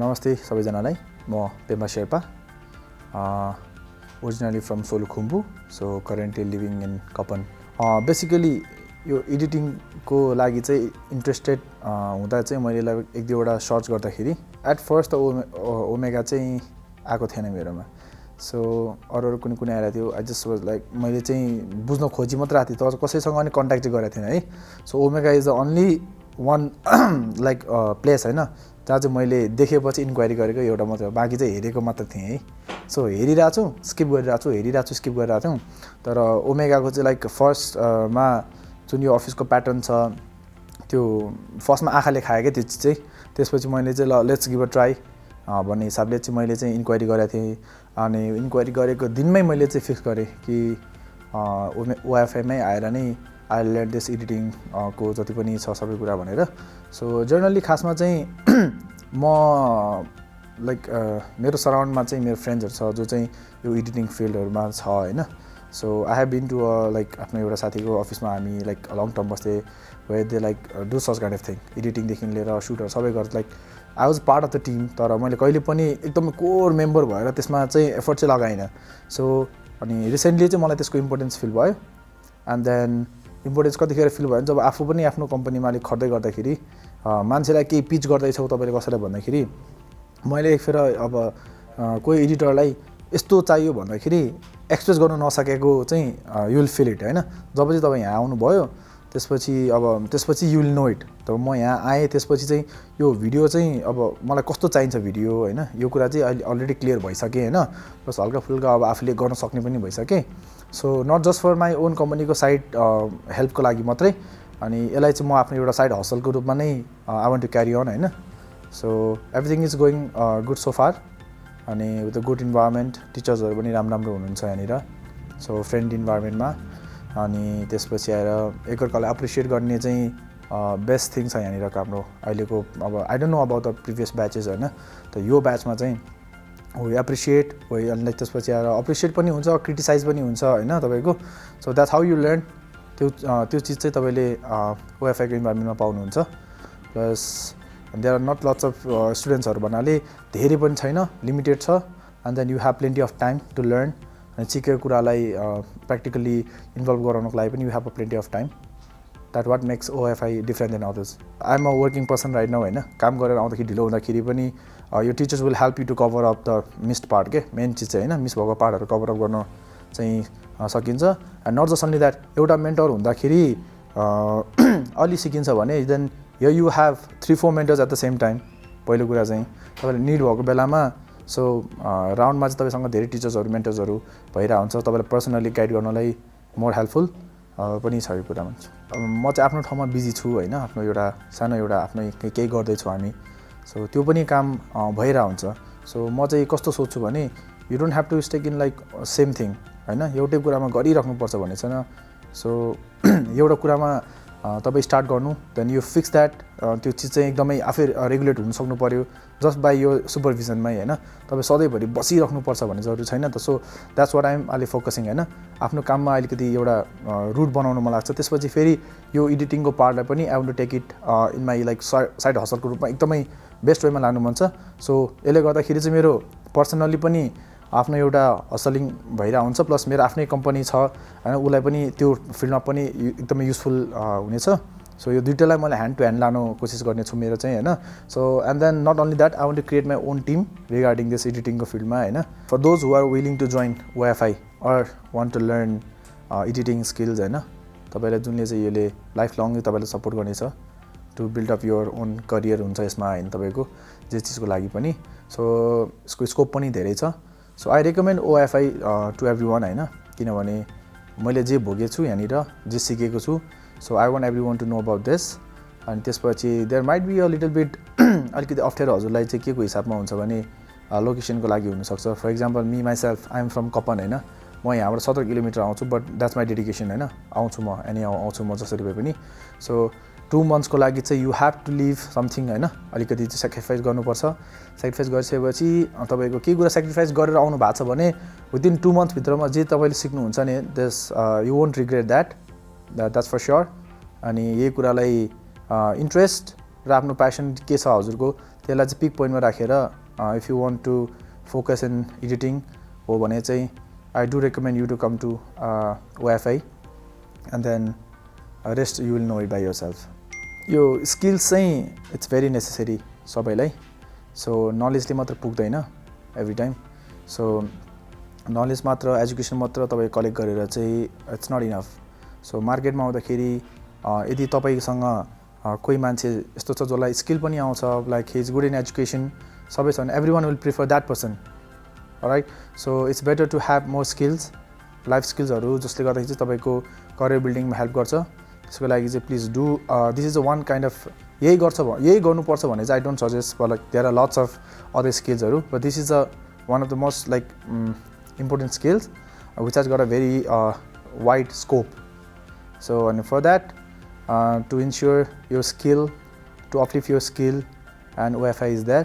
नमस्ते सबैजनालाई म Pemba Sherpa originally from Solukhumbu so currently living in Kapan basically यो एडिटिङ को लागि चाहिँ इन्ट्रेस्टेड हुँदा चाहिँ मैले एक दुईवटा सर्च गर्दाखेरि एट फर्स्ट त ओमेगा चाहिँ आएको थिएन मेरोमा सो अरू कुनै आएर थियो आई जस्ट वाज लाइक मैले चाहिँ बुझ्न खोजी मात्र आएको थिएँ तर कसैसँग पनि कन्ट्याक्ट चाहिँ गरेको थिएन है so omega is the only one like place हैन जहाँ चाहिँ मैले देखेपछि इन्क्वायरी गरेको एउटा मात्र हो बाँकी चाहिँ हेरेको मात्र थिएँ है सो हेरिरहेको छु स्किप गरिरहेको छु हेरिरहेको छु स्किप गरिरहेको थियौँ तर ओमेगाको चाहिँ लाइक फर्स्टमा जुन यो अफिसको प्याटर्न छ त्यो फर्स्टमा आँखाले खायो क्या त्यो चिज चाहिँ त्यसपछि मैले चाहिँ ल लेट्स गिभ अ ट्राई भन्ने हिसाबले चाहिँ मैले चाहिँ इन्क्वायरी गरेको थिएँ अनि इन्क्वायरी गरेको दिनमै मैले चाहिँ फिक्स गरेँ कि ओएफआईमै आएर नै आई लर्न दिस एडिटिङ को जति पनि छ सबै कुरा भनेर सो जनरली खासमा चाहिँ म लाइक मेरो सराउन्डमा चाहिँ मेरो फ्रेन्ड्सहरू छ जो चाहिँ यो एडिटिङ फिल्डहरूमा छ हैन so I have been to like आफ्नो एउटा साथीको अफिसमा हामी लाइक लङ टर्म बस्थे where they like do such kind of thing एडिटिङदेखि लिएर सुटहरू सबै गर्छ like I was part of the team तर मैले कहिले पनि एकदमै कोर मेम्बर भएर त्यसमा चाहिँ एफर्ट चाहिँ लगाइनँ सो अनि रिसेन्टली चाहिँ मलाई त्यसको इम्पोर्टेन्स फिल भयो एन्ड देन इम्पोर्टेन्स कतिखेर फिल भयो जब आफू पनि आफ्नो कम्पनीमा अलिक खट्दै गर्दाखेरि मान्छेलाई केही पिच गर्दैछौ तपाईँले कसैलाई भन्दाखेरि मैले एक फेर अब कोही एडिटरलाई यस्तो चाहियो भन्दाखेरि एक्सप्रेस गर्न नसकेको चाहिँ युल फिल इट हैन जब चाहिँ तपाईँ यहाँ आउनुभयो त्यसपछि युल नो इट तब म यहाँ आएँ त्यसपछि चाहिँ यो भिडियो चाहिँ अब मलाई कस्तो चाहिन्छ भिडियो हैन यो कुरा चाहिँ अहिले अलरेडी क्लियर भइसकेँ हैन प्लस हल्का फुल्का अब आफूले गर्न सक्ने पनि भइसकेँ so not just for my own कम्पनीको साइड हेल्पको लागि मात्रै अनि यसलाई चाहिँ म आफ्नो एउटा साइड हसलको रूपमा नै I want to carry on हैन so everything is going good so far अनि विथ अ गुड इन्भाइरोमेन्ट टिचर्सहरू पनि राम्रो हुनुहुन्छ यहाँनिर सो फ्रेन्ड इन्भाइरोमेन्टमा अनि त्यसपछि आएर एकअर्कालाई एप्रिसिएट गर्ने चाहिँ बेस्ट थिङ छ यहाँनिरको हाम्रो अहिलेको अब I don't know about the previous batches हैन त यो ब्याचमा चाहिँ वी एप्रिसिएट अनि त्यसपछि आएर एप्रिसिएट पनि हुन्छ क्रिटिसाइज पनि हुन्छ हैन तपाईँको so that's how you learn त्यो चिज चाहिँ तपाईँले ओएफआईको इन्भाइरोमेन्टमा पाउनुहुन्छ plus there are not lots of स्टुडेन्ट्सहरू भन्नाले धेरै पनि छैन लिमिटेड छ and then you have plenty of time to learn अनि सिकेको कुरालाई प्र्याक्टिकली इन्भल्भ गराउनको लागि पनि you have a plenty of time that what makes OFI different than others I am a working person right now हैन काम गरेर आउँदाखेरि ढिलो हुँदाखेरि पनि यो teachers will help you to cover up the missed part के मेन चिज चाहिँ हैन मिस भएको पार्टहरू कभर अप गर्न चाहिँ सकिन्छ and not just only that एउटा मेन्टर हुँदाखेरि अलि सिकिन्छ भने then you have 3-4 mentors at the same time पहिलो कुरा चाहिँ तपाईँले निड भएको बेलामा सो राउन्डमा चाहिँ तपाईँसँग धेरै टिचर्सहरू मेन्टर्सहरू भइरहेको हुन्छ तपाईँलाई पर्सनली गाइड गर्नलाई मोर हेल्पफुल पनि छ यो कुरामा म चाहिँ आफ्नो ठाउँमा बिजी छु हैन आफ्नो एउटा सानो एउटा आफ्नो केही गर्दैछु हामी सो त्यो पनि काम भइरहेको हुन्छ सो म चाहिँ कस्तो सोच्छु भने you don't have to stick in like same thing हैन एउटै कुरामा गरिराख्नुपर्छ भन्ने छैन सो एउटा कुरामा तपाईँ स्टार्ट गर्नु देन यु फिक्स द्याट त्यो चिज चाहिँ एकदमै आफै रेगुलेट हुन सक्नु पऱ्यो जस्ट बाई यो सुपरभिजनमै हैन तपाईँ सधैँभरि बसिराख्नुपर्छ भन्ने जरुरी छैन त सो द्याट्स वाट आइएम अहिले फोकसिङ हैन आफ्नो काममा अलिकति एउटा रुट बनाउन मन लाग्छ त्यसपछि फेरि यो एडिटिङको पार्टलाई पनि I want to take it in my like side हसलको रूपमा एकदमै बेस्ट वेमा लानु मन छ सो यसले गर्दाखेरि चाहिँ मेरो पर्सनल्ली पनि आफ्नो एउटा हसलिङ भइरहेको हुन्छ प्लस मेरो आफ्नै कम्पनी छ हैन उसलाई पनि त्यो फिल्डमा पनि एकदमै युजफुल हुनेछ सो यो दुईटालाई मैले ह्यान्ड टु ह्यान्ड लानु कोसिस गर्नेछु मेरो चाहिँ हैन so and then not only that I want to create my own team regarding this एडिटिङको फिल्डमा हैन for those who are willing to join OFI or want to learn editing skills हैन तपाईँलाई जुनले चाहिँ यसले लाइफ लङ तपाईँलाई support गर्नेछ to build up your own career हुन्छ यसमा हैन तपाईँको जे चिजको लागि पनि सो यसको स्कोप पनि धेरै छ so I recommend OFI to everyone हैन किनभने मैले जे भोगेको छु यहाँनिर जे सिकेको छु so I want everyone to know about this अनि त्यसपछि there might be a little bit अलिकति अप्ठ्यारो हजुरलाई चाहिँ के को हिसाबमा हुन्छ भने लोकेसनको लागि हुनसक्छ for example me myself I am from Kapan हैन म यहाँबाट 17 किलोमिटर आउँछु बट द्याट्स माई डेडिकेसन हैन आउँछु म एनी आउँछु म जसरी भए पनि सो 2 मन्थ्सको लागि चाहिँ you have to leave something हैन अलिकति चाहिँ सेक्रिफाइस गर्नुपर्छ सेक्रिफाइस गरिसकेपछि तपाईँको केही कुरा सेक्रिफाइस गरेर आउनु भएको छ भने विदिन 2 मन्थ्सभित्रमा जे तपाईँले सिक्नुहुन्छ नि this you won't regret that's for sure अनि यही कुरालाई इन्ट्रेस्ट र आफ्नो प्यासन के छ हजुरको त्यसलाई चाहिँ पिक पोइन्टमा राखेर if you want to focus in editing हो भने चाहिँ I do recommend you to come to OFI and then rest you will know it by yourself. यो स्किल्स चाहिँ इट्स भेरी नेसेसरी सबैलाई। सो नलेजले मात्र पुग्दैन एभ्री टाइम। सो नलेज मात्र एजुकेसन मात्र तपाईँ कलेक्ट गरेर चाहिँ इट्स नट इनफ। सो मार्केटमा आउँदाखेरि यदि तपाईँसँग कोही मान्छे यस्तो छ जसलाई स्किल पनि आउँछ, like he is good in education सबै छ भने every one will prefer that person, right. So it's better to have more skills, life स्किल्सहरू जसले गर्दाखेरि चाहिँ तपाईँको करियर बिल्डिङमा हेल्प गर्छ। त्यसको लागि चाहिँ please do this is a one kind of यही गर्नुपर्छ भने चाहिँ I don't suggest, for like there are lots of other स्किल्सहरू, but this is a one of the most like important skills which has got a very wide scope. So and for that to ensure your skill, to uplift your skill, and OFI is there.